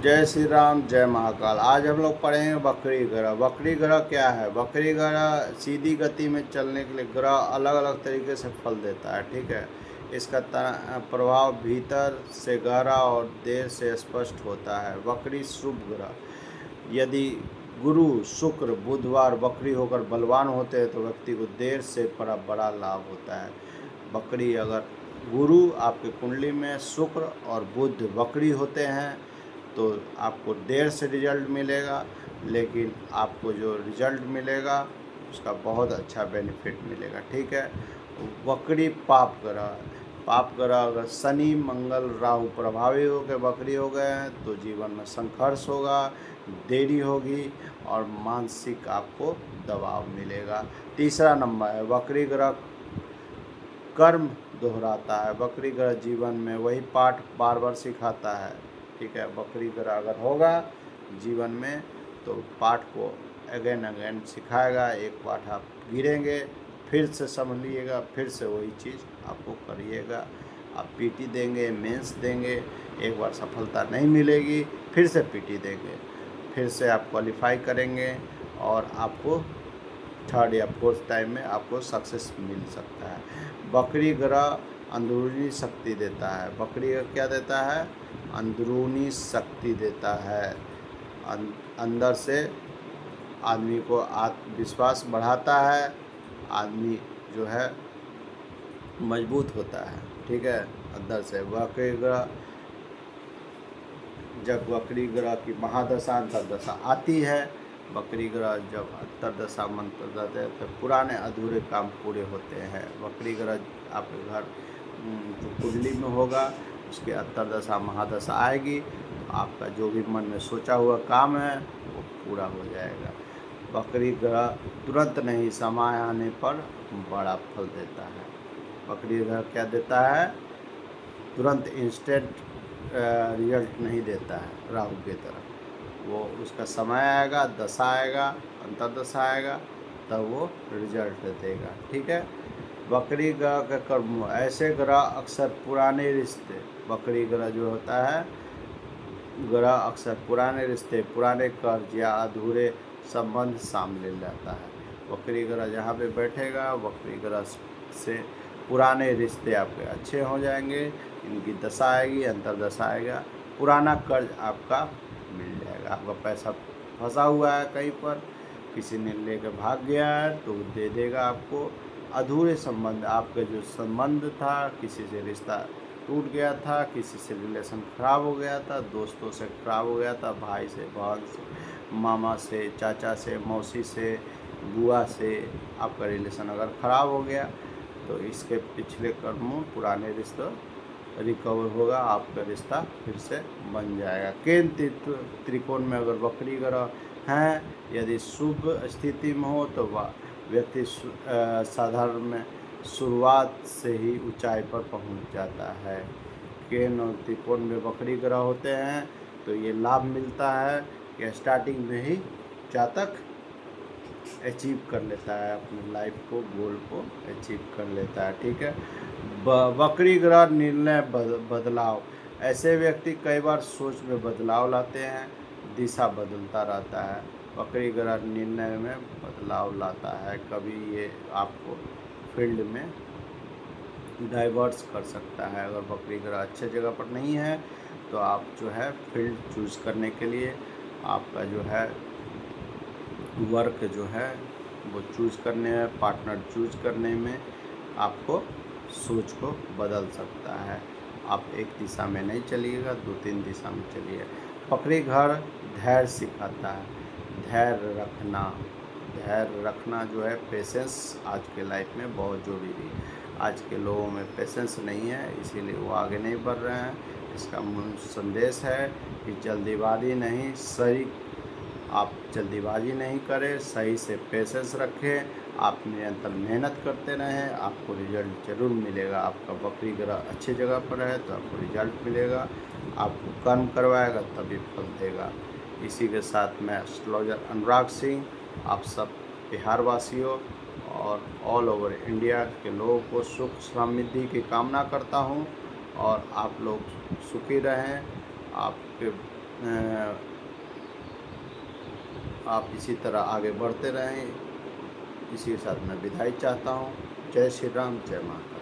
जय श्री राम, जय महाकाल। आज हम लोग पढ़ेंगे वक्री ग्रह। वक्री ग्रह क्या है? वक्री ग्रह सीधी गति में चलने के लिए ग्रह अलग अलग तरीके से फल देता है। ठीक है, इसका प्रभाव भीतर से गहरा और देर से स्पष्ट होता है। वक्री शुभ ग्रह यदि गुरु शुक्र बुधवार वक्री होकर बलवान होते हैं तो व्यक्ति को देर से बड़ा लाभ होता है। वक्री अगर गुरु आपके कुंडली में शुक्र और बुध वक्री होते हैं तो आपको देर से रिजल्ट मिलेगा, लेकिन आपको जो रिजल्ट मिलेगा उसका बहुत अच्छा बेनिफिट मिलेगा। ठीक है, वक्री पाप ग्रह अगर शनि मंगल राहु प्रभावी हो गए वक्री हो गए हैं तो जीवन में संघर्ष होगा, देरी होगी और मानसिक आपको दबाव मिलेगा। तीसरा नंबर है वक्री ग्रह कर्म दोहराता है। वक्री ग्रह जीवन में वही पाठ बार बार सिखाता है। ठीक है, वक्री ग्रह अगर होगा जीवन में तो पाठ को अगेन सिखाएगा। एक पाठ आप गिरेंगे फिर से समझ लीजिएगा, फिर से वही चीज़ आपको करिएगा। आप पीटी देंगे, मेंस देंगे, एक बार सफलता नहीं मिलेगी फिर से पीटी देंगे, फिर से आप क्वालिफाई करेंगे और आपको थर्ड या फोर्थ टाइम में आपको सक्सेस मिल सकता है। वक्री ग्रह अंदरूनी शक्ति देता है। वक्री ग्रह क्या देता है? अंदरूनी शक्ति देता है। अंदर से आदमी को आत्मविश्वास बढ़ाता है, आदमी जो है मजबूत होता है। ठीक है, अंदर से वक्री ग्रह जब वक्री ग्रह की महादशा अंतरदशा आती है, वक्री ग्रह जब अंतरदशा मंतरदशा है तो पुराने अधूरे काम पूरे होते हैं। वक्री ग्रह आपके घर जो कुंडली में होगा उसके अंतरदशा महादशा आएगी तो आपका जो भी मन में सोचा हुआ काम है वो पूरा हो जाएगा। वक्री ग्रह तुरंत नहीं, समय आने पर बड़ा फल देता है। वक्री ग्रह क्या देता है? तुरंत इंस्टेंट रिजल्ट नहीं देता है राहु की तरह। वो उसका समय आएगा, दशा आएगा, अंतरदशा आएगा, तब वो रिजल्ट देगा। ठीक है, वक्री ग्रह का कर्म ऐसे ग्रह अक्सर पुराने रिश्ते, वक्री ग्रह जो होता है ग्रह अक्सर पुराने रिश्ते, पुराने कर्ज या अधूरे संबंध सामने लाता है। वक्री ग्रह जहाँ पे बैठेगा वक्री ग्रह से पुराने रिश्ते आपके अच्छे हो जाएंगे, इनकी दशा आएगी, अंतरदशा आएगा, पुराना कर्ज आपका मिल जाएगा। आपका पैसा फंसा हुआ है कहीं पर, किसी ने लेकर भाग गया है तो दे देगा आपको। अधूरे संबंध, आपका जो संबंध था, किसी से रिश्ता टूट गया था, किसी से रिलेशन ख़राब हो गया था, दोस्तों से ख़राब हो गया था, भाई से, बहन से, मामा से, चाचा से, मौसी से, बुआ से आपका रिलेशन अगर ख़राब हो गया तो इसके पिछले कर्मों पुराने रिश्ते रिकवर होगा, आपका रिश्ता फिर से बन जाएगा। केंद्र त्रिकोण में अगर वक्री ग्रह हैं, यदि शुभ स्थिति में हो तो वह व्यक्ति साधारण में शुरुआत से ही ऊंचाई पर पहुंच जाता है। केंद्र और त्रिकोण में वक्री ग्रह होते हैं तो ये लाभ मिलता है कि स्टार्टिंग में ही जातक अचीव कर लेता है, अपने लाइफ को, गोल को अचीव कर लेता है। ठीक है, वक्री ग्रह निर्णय बदलाव, ऐसे व्यक्ति कई बार सोच में बदलाव लाते हैं, दिशा बदलता रहता है। वक्री ग्रह निर्णय में बदलाव लाता है, कभी ये आपको फील्ड में डाइवर्स कर सकता है। अगर वक्री ग्रह अच्छे जगह पर नहीं है तो आप जो है फील्ड चूज़ करने के लिए आपका जो है वर्क जो है वो चूज़ करने में, पार्टनर चूज़ करने में आपको सोच को बदल सकता है। आप एक दिशा में नहीं चलिएगा, 2-3 दिशा में चलिए। वक्री ग्रह धैर्य सिखाता है, धैर्य रखना जो है, पेशेंस आज के लाइफ में बहुत ज़रूरी है। आज के लोगों में पेशेंस नहीं है, इसीलिए वो आगे नहीं बढ़ रहे हैं। इसका मूल संदेश है कि जल्दीबाजी नहीं, आप जल्दीबाजी नहीं करें, सही से पेशेंस रखें, आप निरंतर मेहनत करते रहें, आपको रिजल्ट ज़रूर मिलेगा। आपका वक्री ग्रह अच्छी जगह पर है तो आपको रिजल्ट मिलेगा, आपको कर्म करवाएगा तभी फल देगा। इसी के साथ मैं एस्ट्रोलॉजर अनुराग सिंह आप सब बिहार वासियों और ऑल ओवर इंडिया के लोगों को सुख समृद्धि की कामना करता हूँ और आप लोग सुखी रहें, आपके आप इसी तरह आगे बढ़ते रहें। इसी के साथ मैं विदाई चाहता हूँ। जय श्री राम, जय माता।